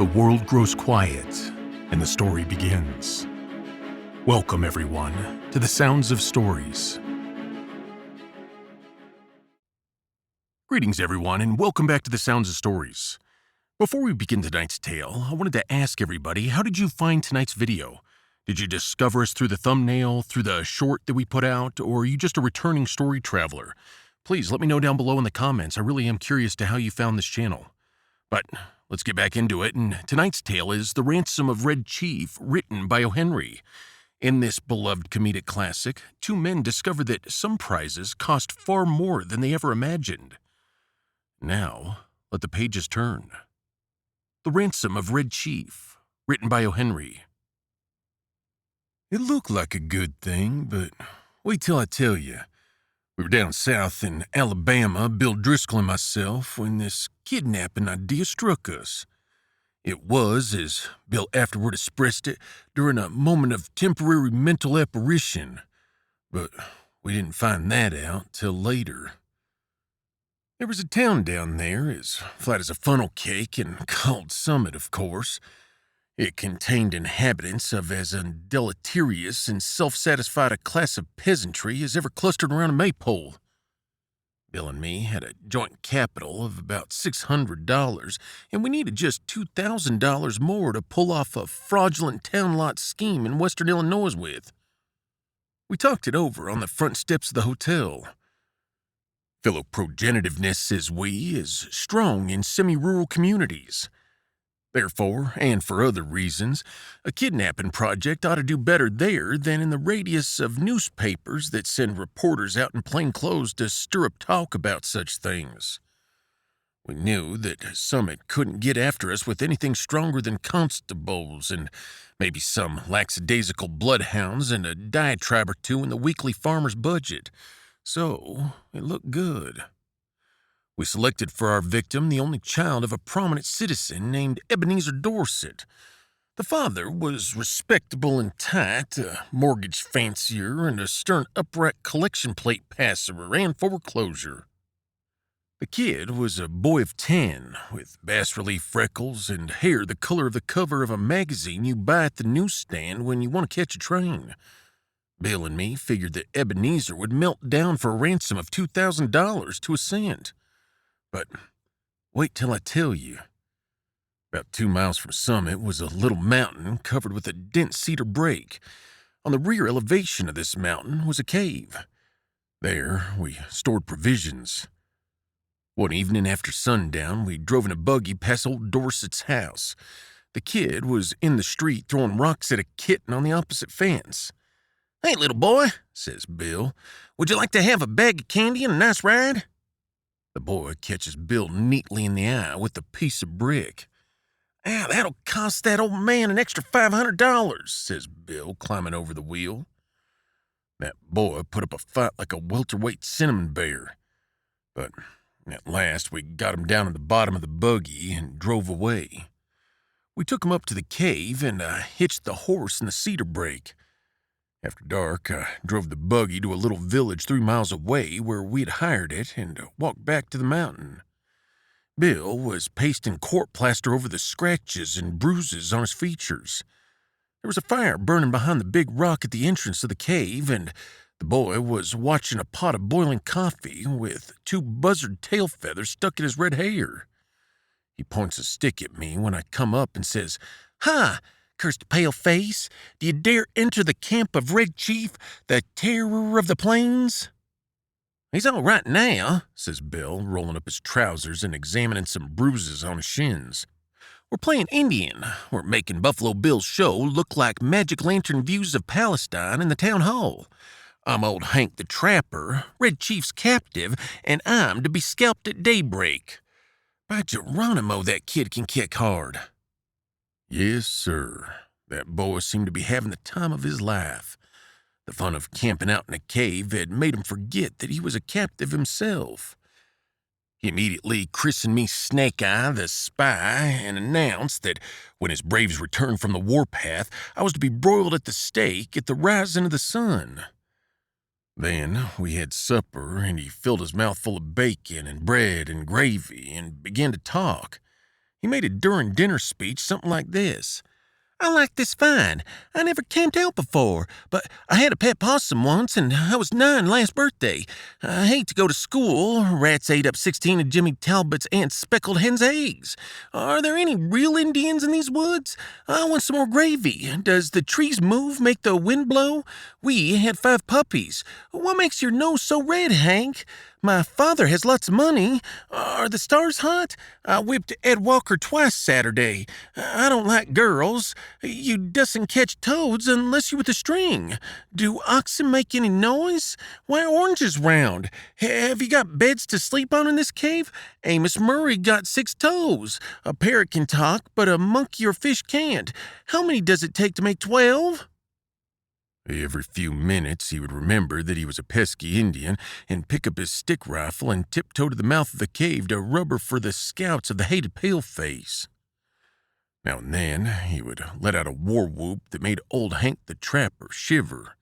The world grows quiet, and the story begins. Welcome, everyone, to the Sounds of Stories. Greetings, everyone, and welcome back to the Sounds of Stories. Before we begin tonight's tale, I wanted to ask everybody, how did you find tonight's video? Did you discover us through the thumbnail, through the short that we put out, or are you just a returning story traveler? Please let me know down below in the comments. I really am curious to how you found this channel. But let's get back into it, and tonight's tale is The Ransom of Red Chief, written by O. Henry. In this beloved comedic classic, two men discover that some prizes cost far more than they ever imagined. Now, let the pages turn. The Ransom of Red Chief, written by O. Henry. It looked like a good thing, but wait till I tell you. We were down south in Alabama, Bill Driscoll and myself, when this kidnapping idea struck us. It was, as Bill afterward expressed it, during a moment of temporary mental apparition. But we didn't find that out till later. There was a town down there, as flat as a funnel cake, and called Summit, of course. It contained inhabitants of as undeleterious and self-satisfied a class of peasantry as ever clustered around a maypole. Bill and me had a joint capital of about $600, and we needed just $2,000 more to pull off a fraudulent town lot scheme in western Illinois with. We talked it over on the front steps of the hotel. Philoprogenitiveness, says we, is strong in semi-rural communities. Therefore, and for other reasons, a kidnapping project ought to do better there than in the radius of newspapers that send reporters out in plain clothes to stir up talk about such things. We knew that Summit couldn't get after us with anything stronger than constables and maybe some lackadaisical bloodhounds and a diatribe or two in the weekly farmer's budget, so it looked good. We selected for our victim the only child of a prominent citizen named Ebenezer Dorset. The father was respectable and tight, a mortgage fancier, and a stern upright collection plate passer and foreclosure. The kid was a boy of 10, with bas-relief freckles and hair the color of the cover of a magazine you buy at the newsstand when you want to catch a train. Bill and me figured that Ebenezer would melt down for a ransom of $2,000 to a cent. But wait till I tell you. About 2 miles from Summit was a little mountain covered with a dense cedar brake. On the rear elevation of this mountain was a cave. There we stored provisions. One evening after sundown, we drove in a buggy past old Dorset's house. The kid was in the street throwing rocks at a kitten on the opposite fence. "Hey, little boy," says Bill, "would you like to have a bag of candy and a nice ride?" The boy catches Bill neatly in the eye with a piece of brick. That'll cost that old man an extra $500, says Bill, climbing over the wheel. That boy put up a fight like a welterweight cinnamon bear. But at last we got him down at the bottom of the buggy and drove away. We took him up to the cave and hitched the horse in the cedar brake. After dark, I drove the buggy to a little village 3 miles away where we had hired it and walked back to the mountain. Bill was pasting court plaster over the scratches and bruises on his features. There was a fire burning behind the big rock at the entrance of the cave, and the boy was watching a pot of boiling coffee with 2 buzzard tail feathers stuck in his red hair. He points a stick at me when I come up and says, "Ha! Cursed pale-face, do you dare enter the camp of Red Chief, the terror of the plains?" "He's all right now," says Bill, rolling up his trousers and examining some bruises on his shins. "We're playing Indian. We're making Buffalo Bill's show look like magic lantern views of Palestine in the town hall. I'm old Hank the Trapper, Red Chief's captive, and I'm to be scalped at daybreak. By Geronimo, that kid can kick hard." Yes, sir. That boy seemed to be having the time of his life. The fun of camping out in a cave had made him forget that he was a captive himself. He immediately christened me Snake Eye the Spy and announced that when his braves returned from the warpath, I was to be broiled at the stake at the rising of the sun. Then we had supper, and he filled his mouth full of bacon and bread and gravy and began to talk. He made a during dinner speech something like this. I like this fine. I never camped out before, but I had a pet possum once, and I was 9 last birthday. I hate to go to school. Rats ate up 16 of Jimmy Talbot's Aunt Speckled Hen's eggs. Are there any real Indians in these woods? I want some more gravy. Does the trees move make the wind blow? We had 5 puppies. What makes your nose so red, Hank? My father has lots of money. Are the stars hot? I whipped Ed Walker twice Saturday. I don't like girls. You doesn't catch toads unless you with a string. Do oxen make any noise? Why are oranges round? Have you got beds to sleep on in this cave? Amos Murray got 6 toes. A parrot can talk, but a monkey or fish can't. How many does it take to make 12? Every few minutes, he would remember that he was a pesky Indian and pick up his stick rifle and tiptoe to the mouth of the cave to rubber for the scouts of the hated paleface. Now and then, he would let out a war whoop that made old Hank the Trapper shiver.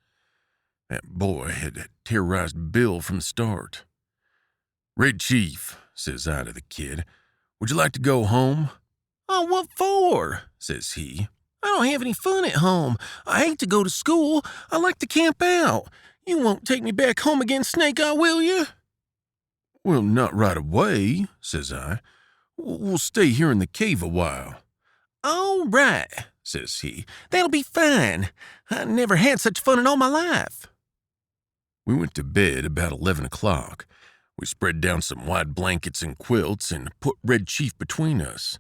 That boy had terrorized Bill from the start. "Red Chief," says I to the kid, "would you like to go home?" "Oh, what for?" says he. "I don't have any fun at home. I hate to go to school. I like to camp out. You won't take me back home again, Snake Eye, will you?" "Well, not right away," says I. "We'll stay here in the cave a while." "All right," says he. "That'll be fine. I never had such fun in all my life." We went to bed about 11 o'clock. We spread down some wide blankets and quilts and put Red Chief between us.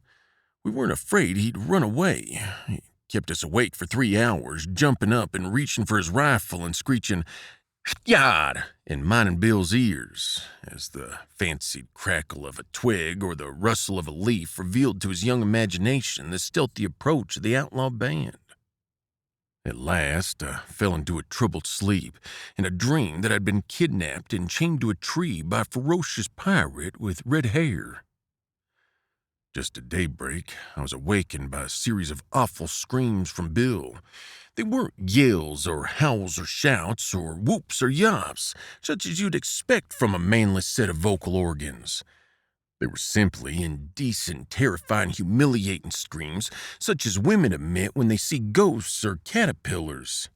We weren't afraid he'd run away. He kept us awake for 3 hours, jumping up and reaching for his rifle and screeching, "Yard!" in mine and Bill's ears, as the fancied crackle of a twig or the rustle of a leaf revealed to his young imagination the stealthy approach of the outlaw band. At last, I fell into a troubled sleep in a dream that I'd been kidnapped and chained to a tree by a ferocious pirate with red hair. Just at daybreak, I was awakened by a series of awful screams from Bill. They weren't yells or howls or shouts or whoops or yops, such as you'd expect from a manless set of vocal organs. They were simply indecent, terrifying, humiliating screams, such as women emit when they see ghosts or caterpillars.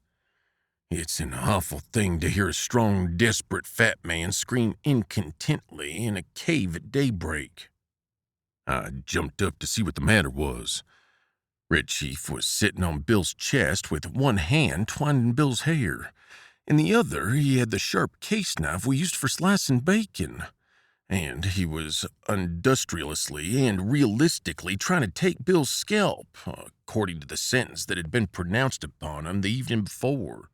It's an awful thing to hear a strong, desperate fat man scream incontently in a cave at daybreak. I jumped up to see what the matter was. Red Chief was sitting on Bill's chest with one hand twined in Bill's hair. In the other, he had the sharp case knife we used for slicing bacon. And he was industriously and realistically trying to take Bill's scalp, according to the sentence that had been pronounced upon him the evening before.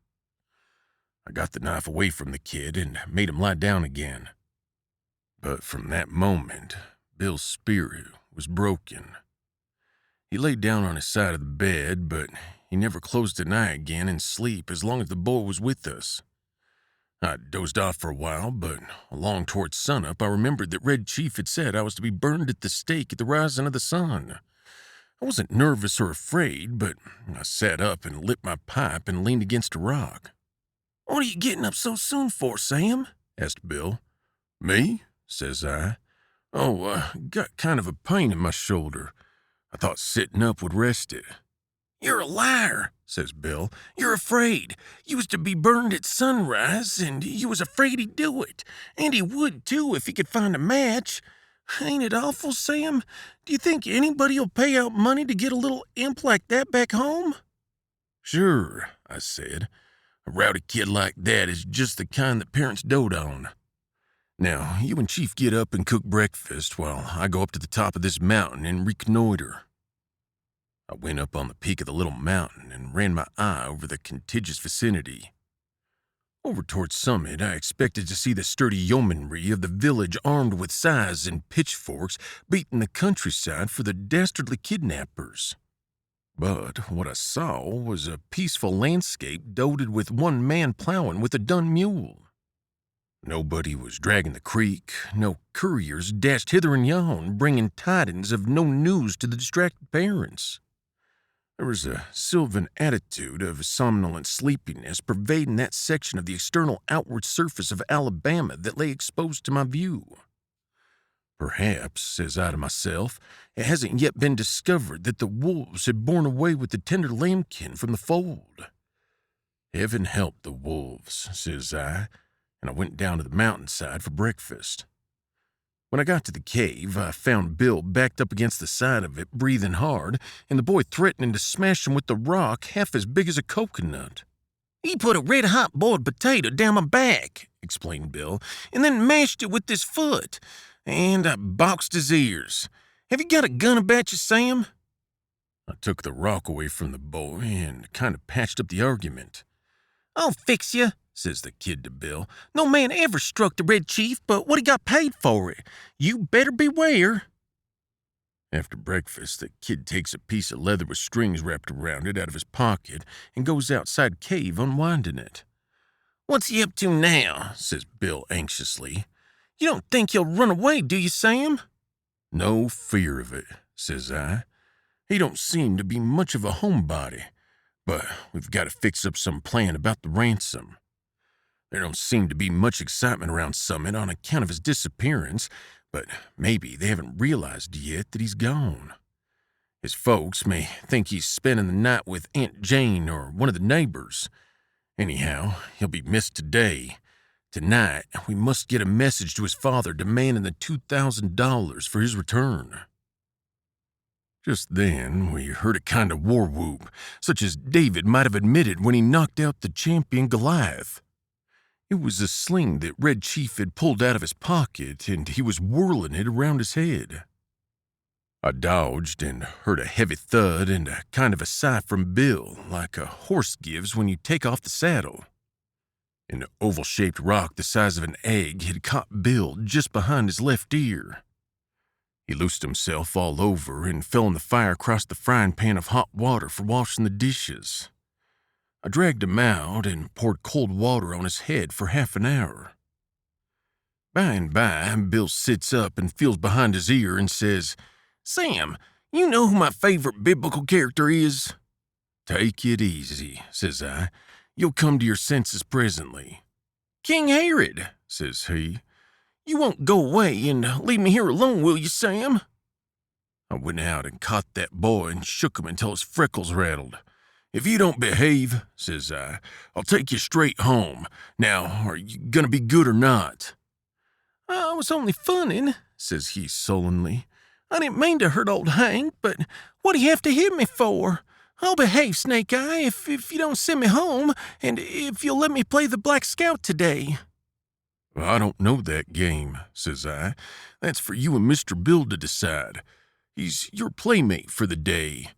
I got the knife away from the kid and made him lie down again. But from that moment, Bill's spirit was broken. He lay down on his side of the bed, but he never closed an eye again in sleep as long as the boy was with us. I dozed off for a while, but along towards sunup, I remembered that Red Chief had said I was to be burned at the stake at the rising of the sun. I wasn't nervous or afraid, but I sat up and lit my pipe and leaned against a rock. "What are you getting up so soon for, Sam?" asked Bill. "Me?" says I. "Oh, got kind of a pain in my shoulder. I thought sitting up would rest it." "You're a liar," says Bill. "You're afraid. You was to be burned at sunrise, and you was afraid he'd do it. And he would, too, if he could find a match. Ain't it awful, Sam? Do you think anybody'll pay out money to get a little imp like that back home?" "Sure," I said. "A rowdy kid like that is just the kind that parents dote on. Now, you and Chief get up and cook breakfast while I go up to the top of this mountain and reconnoiter." I went up on the peak of the little mountain and ran my eye over the contiguous vicinity. Over towards summit, I expected to see the sturdy yeomanry of the village armed with scythes and pitchforks beating the countryside for the dastardly kidnappers. But what I saw was a peaceful landscape dotted with one man plowing with a dun mule. Nobody was dragging the creek, no couriers dashed hither and yon, bringing tidings of no news to the distracted parents. There was a sylvan attitude of somnolent sleepiness pervading that section of the external outward surface of Alabama that lay exposed to my view. Perhaps, says I to myself, it hasn't yet been discovered that the wolves had borne away with the tender lambkin from the fold. Heaven help the wolves, says I, and I went down to the mountainside for breakfast. When I got to the cave, I found Bill backed up against the side of it, breathing hard, and the boy threatening to smash him with the rock half as big as a coconut. "He put a red-hot boiled potato down my back," explained Bill, "and then mashed it with his foot, and I boxed his ears. Have you got a gun about you, Sam?" I took the rock away from the boy and kind of patched up the argument. "I'll fix you," says the kid to Bill. "No man ever struck the Red Chief but what he got paid for it. You better beware." After breakfast, the kid takes a piece of leather with strings wrapped around it out of his pocket and goes outside cave unwinding it. "What's he up to now?" says Bill anxiously. "You don't think he'll run away, do you, Sam?" "No fear of it," says I. "He don't seem to be much of a homebody, but we've got to fix up some plan about the ransom. There don't seem to be much excitement around Summit on account of his disappearance, but maybe they haven't realized yet that he's gone. His folks may think he's spending the night with Aunt Jane or one of the neighbors. Anyhow, he'll be missed today. Tonight, we must get a message to his father demanding the $2,000 for his return." Just then, we heard a kind of war whoop, such as David might have admitted when he knocked out the champion Goliath. It was a sling that Red Chief had pulled out of his pocket, and he was whirling it around his head. I dodged and heard a heavy thud and a kind of a sigh from Bill, like a horse gives when you take off the saddle. An oval-shaped rock the size of an egg had caught Bill just behind his left ear. He loosed himself all over and fell in the fire across the frying pan of hot water for washing the dishes. I dragged him out and poured cold water on his head for half an hour. By and by, Bill sits up and feels behind his ear and says, "Sam, you know who my favorite biblical character is?" "Take it easy," says I. "You'll come to your senses presently." "King Herod," says he. "You won't go away and leave me here alone, will you, Sam?" I went out and caught that boy and shook him until his freckles rattled. "If you don't behave," says I'll take you straight home. Now, are you gonna be good or not?" "I was only funning," says he sullenly. "I didn't mean to hurt old Hank, but what'd he have to hit me for? I'll behave, Snake Eye, if you don't send me home, and if you'll let me play the Black Scout today." "I don't know that game," says I. "That's for you and Mr. Bill to decide. He's your playmate for the day.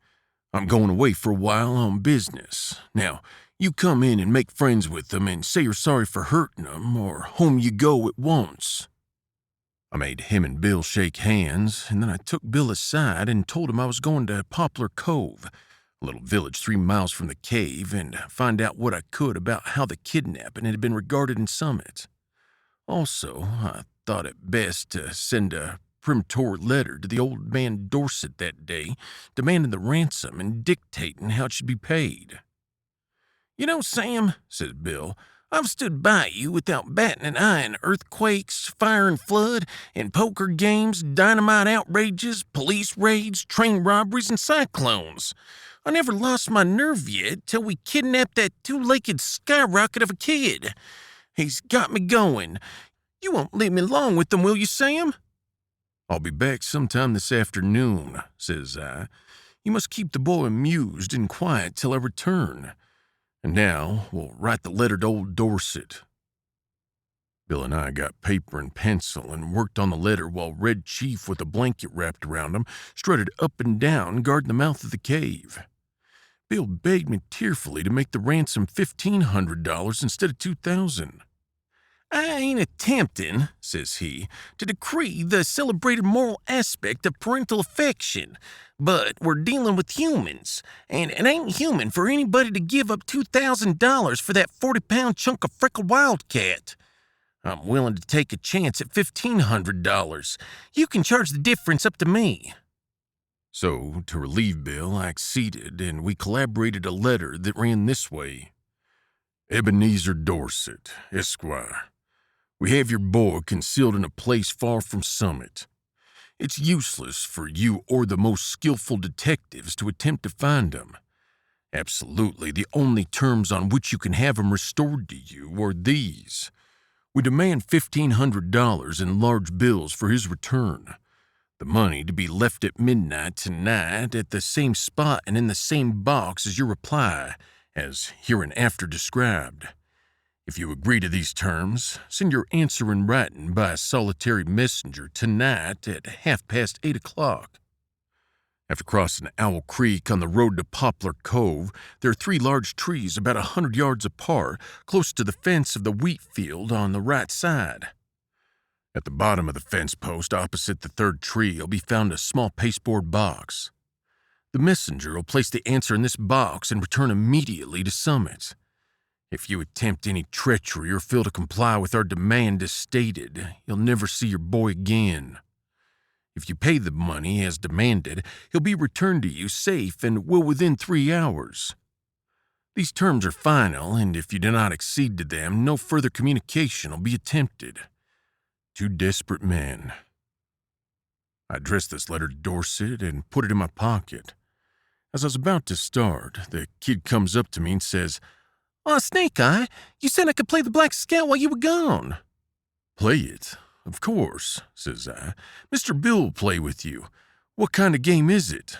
I'm going away for a while on business. Now, you come in and make friends with them and say you're sorry for hurting them, or home you go at once." I made him and Bill shake hands, and then I took Bill aside and told him I was going to Poplar Cove, a little village 3 miles from the cave, and find out what I could about how the kidnapping had been regarded in Summit. Also, I thought it best to send a peremptory letter to the old man Dorset that day, demanding the ransom and dictating how it should be paid. "You know, Sam," says Bill, "I've stood by you without batting an eye in earthquakes, fire and flood, and poker games, dynamite outrages, police raids, train robberies, and cyclones. I never lost my nerve yet till we kidnapped that two-legged skyrocket of a kid. He's got me going. You won't leave me long with them, will you, Sam?" "I'll be back sometime this afternoon," says I. "You must keep the boy amused and quiet till I return. And now we'll write the letter to old Dorset." Bill and I got paper and pencil and worked on the letter while Red Chief, with a blanket wrapped around him, strutted up and down guarding the mouth of the cave. Bill begged me tearfully to make the ransom $1,500 instead of $2,000. "I ain't attempting," says he, "to decree the celebrated moral aspect of parental affection, but we're dealing with humans, and it ain't human for anybody to give up $2,000 for that 40-pound chunk of freckled wildcat. I'm willing to take a chance at $1,500. You can charge the difference up to me." So, to relieve Bill, I acceded, and we collaborated a letter that ran this way: "Ebenezer Dorset, Esquire. We have your boy concealed in a place far from Summit. It's useless for you or the most skillful detectives to attempt to find them. Absolutely, the only terms on which you can have them restored to you are these. We demand $1,500 in large bills for his return. The money to be left at midnight tonight at the same spot and in the same box as your reply, as hereinafter described. If you agree to these terms, send your answer in writing by a solitary messenger tonight at 8:30. After crossing Owl Creek on the road to Poplar Cove, there are 3 large trees about 100 yards apart, close to the fence of the wheat field on the right side. At the bottom of the fence post opposite the 3rd tree will be found a small pasteboard box. The messenger will place the answer in this box and return immediately to Summit. If you attempt any treachery or fail to comply with our demand as stated, you'll never see your boy again. If you pay the money as demanded, he'll be returned to you safe and will within 3 hours. These terms are final, and if you do not accede to them, no further communication will be attempted. 2 desperate men. I addressed this letter to Dorset and put it in my pocket. As I was about to start, the kid comes up to me and says, "Aw, Snake Eye, you said I could play the Black Scout while you were gone." "Play it? Of course," says I. "Mr. Bill will play with you. What kind of game is it?"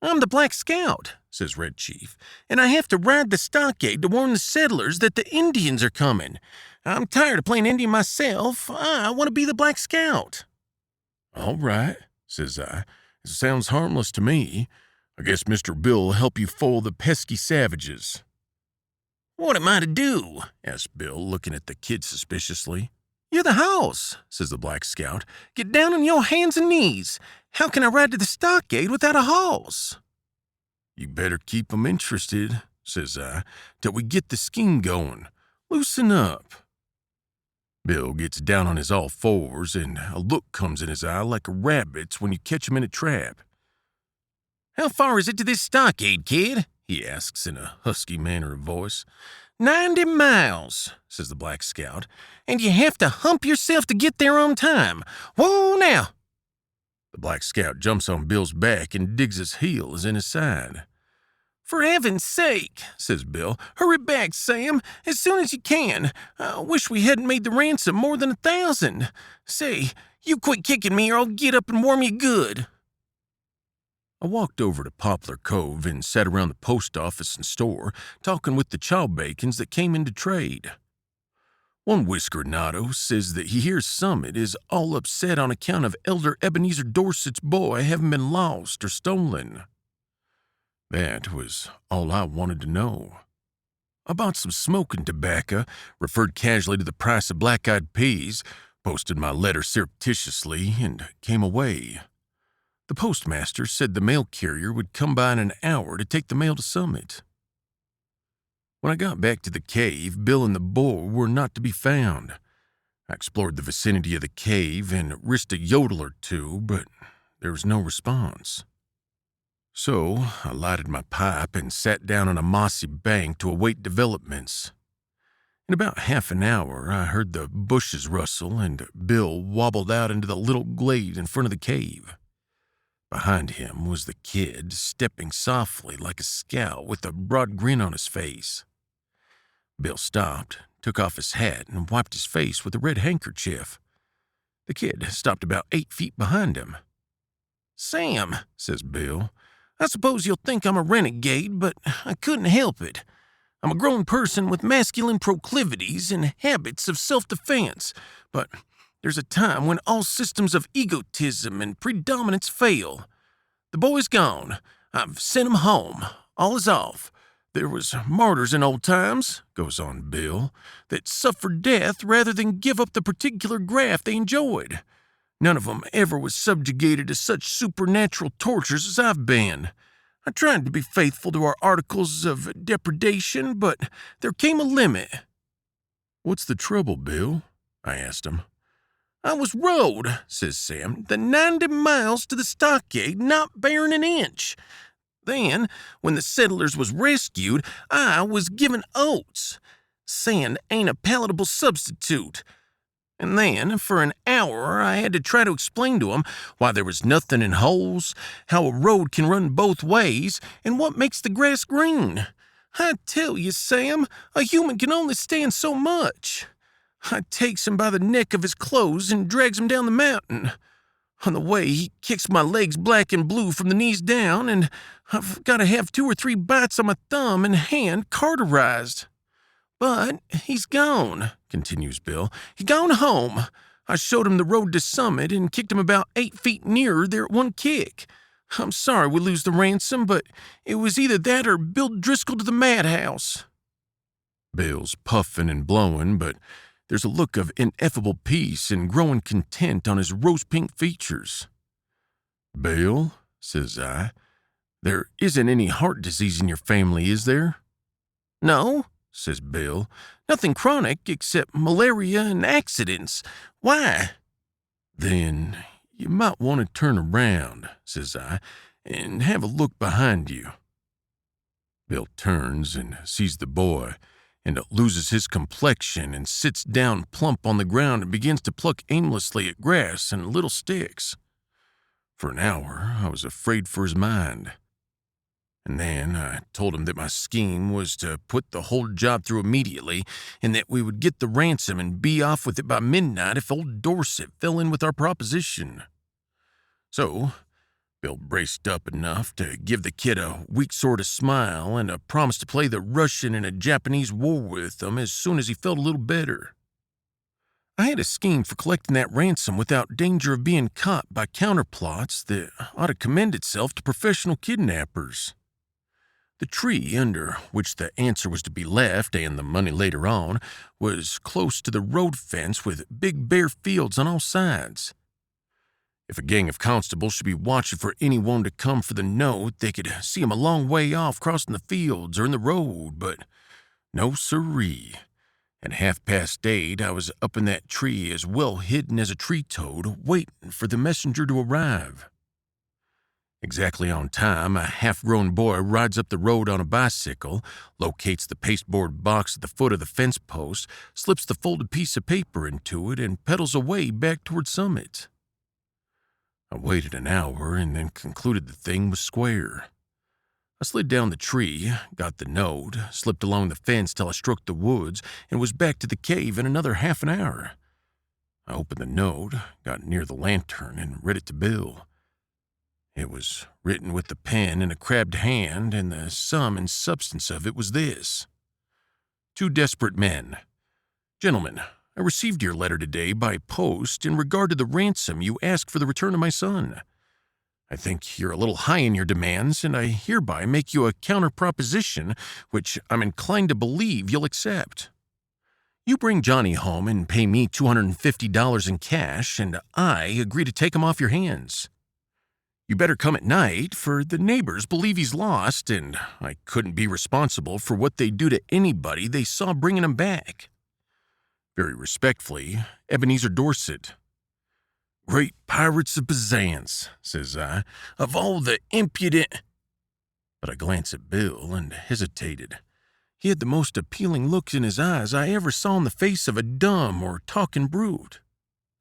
"I'm the Black Scout," says Red Chief, "and I have to ride the stockade to warn the settlers that the Indians are coming. I'm tired of playing Indian myself. I want to be the Black Scout." "All right," says I. "It sounds harmless to me. I guess Mr. Bill will help you foil the pesky savages." "What am I to do?" asked Bill, looking at the kid suspiciously. "You're the hoss," says the Black Scout. "Get down on your hands and knees. How can I ride to the stockade without a hoss?" "You better keep 'em interested," says I, "till we get the scheme going. Loosen up." Bill gets down on his all fours, and a look comes in his eye like a rabbit's when you catch him in a trap. "How far is it to this stockade, kid?" he asks in a husky manner of voice. 90 miles, says the Black Scout, "and you have to hump yourself to get there on time. Whoa, now!" The Black Scout jumps on Bill's back and digs his heels in his side. "For heaven's sake," says Bill, "hurry back, Sam, as soon as you can. I wish we hadn't made the ransom more than 1,000. Say, you quit kicking me or I'll get up and warm you good." I walked over to Poplar Cove and sat around the post office and store, talking with the Chawbacons that came in to trade. One whiskered-nato says that he hears Summit is all upset on account of Elder Ebenezer Dorset's boy having been lost or stolen. That was all I wanted to know. I bought some smoking tobacco, referred casually to the price of black-eyed peas, posted my letter surreptitiously, and came away. The postmaster said the mail carrier would come by in an hour to take the mail to Summit. When I got back to the cave, Bill and the boy were not to be found. I explored the vicinity of the cave and risked a yodel or two, but there was no response. So I lighted my pipe and sat down on a mossy bank to await developments. In about half an hour, I heard the bushes rustle and Bill wobbled out into the little glade in front of the cave. Behind him was the kid, stepping softly like a scout with a broad grin on his face. Bill stopped, took off his hat, and wiped his face with a red handkerchief. The kid stopped about 8 feet behind him. "Sam," says Bill, "I suppose you'll think I'm a renegade, but I couldn't help it. I'm a grown person with masculine proclivities and habits of self-defense, but there's a time when all systems of egotism and predominance fail. The boy's gone. I've sent him home. All is off. There was martyrs in old times," goes on Bill, "that suffered death rather than give up the particular graft they enjoyed. None of 'em ever was subjugated to such supernatural tortures as I've been. I tried to be faithful to our articles of depredation, but there came a limit." "What's the trouble, Bill?" I asked him. "I was rode," says Sam, "the 90 miles to the stockade, not bearing an inch. Then, when the settlers was rescued, I was given oats. Sand ain't a palatable substitute. And then, for an hour, I had to try to explain to him why there was nothing in holes, how a road can run both ways, and what makes the grass green. I tell you, Sam, a human can only stand so much. I takes him by the neck of his clothes and drags him down the mountain. On the way, he kicks my legs black and blue from the knees down, and I've got to have 2 or 3 bites on my thumb and hand cauterized. But he's gone, continues Bill. He gone home. I showed him the road to Summit and kicked him about 8 feet nearer there at one kick. I'm sorry we lose the ransom, but it was either that or Bill Driscoll to the madhouse. Bill's puffing and blowing, but there's a look of ineffable peace and growing content on his rose-pink features. Bill, says I, there isn't any heart disease in your family, is there? No, says Bill. Nothing chronic except malaria and accidents. Why? Then you might want to turn around, says I, and have a look behind you. Bill turns and sees the boy, and loses his complexion and sits down plump on the ground and begins to pluck aimlessly at grass and little sticks. For an hour, I was afraid for his mind. And then I told him that my scheme was to put the whole job through immediately and that we would get the ransom and be off with it by midnight if old Dorset fell in with our proposition. So Bill braced up enough to give the kid a weak sort of smile and a promise to play the Russian in a Japanese war with him as soon as he felt a little better. I had a scheme for collecting that ransom without danger of being caught by counterplots that ought to commend itself to professional kidnappers. The tree under which the answer was to be left, and the money later on, was close to the road fence with big bare fields on all sides. If a gang of constables should be watching for anyone to come for the note, they could see him a long way off crossing the fields or in the road, but no siree. At 8:30, I was up in that tree as well hidden as a tree toad, waiting for the messenger to arrive. Exactly on time, a half-grown boy rides up the road on a bicycle, locates the pasteboard box at the foot of the fence post, slips the folded piece of paper into it, and pedals away back toward Summit. I waited an hour and then concluded the thing was square. I slid down the tree, got the note, slipped along the fence till I struck the woods, and was back to the cave in another half an hour. I opened the note, got near the lantern, and read it to Bill. It was written with the pen in a crabbed hand, and the sum and substance of it was this. 2 desperate men. Gentlemen, I received your letter today by post in regard to the ransom you asked for the return of my son. I think you're a little high in your demands, and I hereby make you a counter-proposition which I'm inclined to believe you'll accept. You bring Johnny home and pay me $250 in cash, and I agree to take him off your hands. You better come at night, for the neighbors believe he's lost, and I couldn't be responsible for what they do to anybody they saw bringing him back. Very respectfully, Ebenezer Dorset. Great pirates of Penzance, says I, of all the impudent... But I glanced at Bill and hesitated. He had the most appealing looks in his eyes I ever saw in the face of a dumb or talking brute.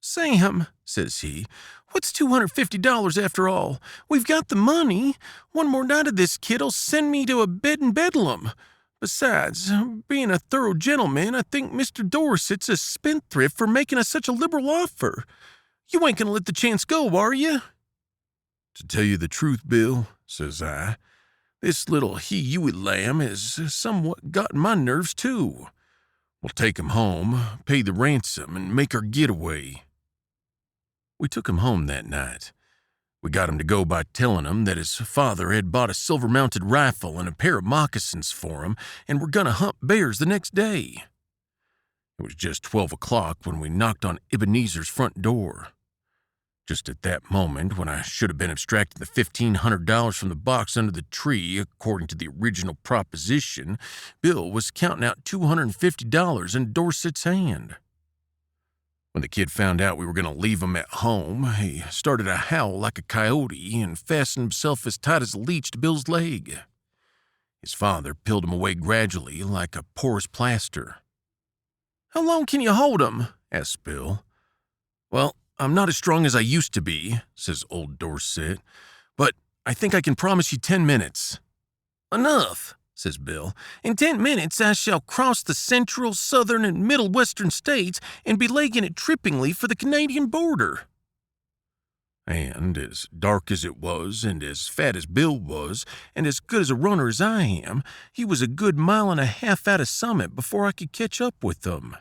Sam, says he, what's $250 after all? We've got the money. One more night of this kid'll send me to a bed in Bedlam. Besides, being a thorough gentleman, I think Mr. Dorset's a spendthrift for making us such a liberal offer. You ain't gonna let the chance go, are you? To tell you the truth, Bill, says I, this little Huey lamb has somewhat gotten my nerves, too. We'll take him home, pay the ransom, and make our getaway. We took him home that night. We got him to go by telling him that his father had bought a silver-mounted rifle and a pair of moccasins for him, and were gonna hunt bears the next day. It was just 12 o'clock when we knocked on Ebenezer's front door. Just at that moment, when I should have been abstracting the $1,500 from the box under the tree, according to the original proposition, Bill was counting out $250 in Dorset's hand. When the kid found out we were going to leave him at home, he started to howl like a coyote and fastened himself as tight as a leech to Bill's leg. His father peeled him away gradually like a porous plaster. How long can you hold him? Asked Bill. Well, I'm not as strong as I used to be, says old Dorset, but I think I can promise you 10 minutes. Enough, says Bill. In 10 minutes I shall cross the central, southern, and middle western states and be legging it trippingly for the Canadian border. And as dark as it was, and as fat as Bill was, and as good as a runner as I am, he was a good mile and a half out of Summit before I could catch up with them.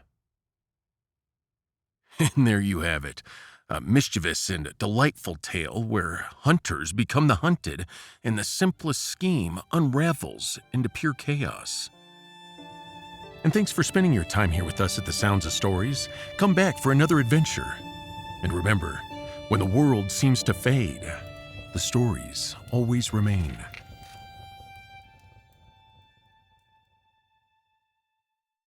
And there you have it, a mischievous and delightful tale where hunters become the hunted, and the simplest scheme unravels into pure chaos. And thanks for spending your time here with us at the Sounds of Stories. Come back for another adventure. And remember, when the world seems to fade, the stories always remain.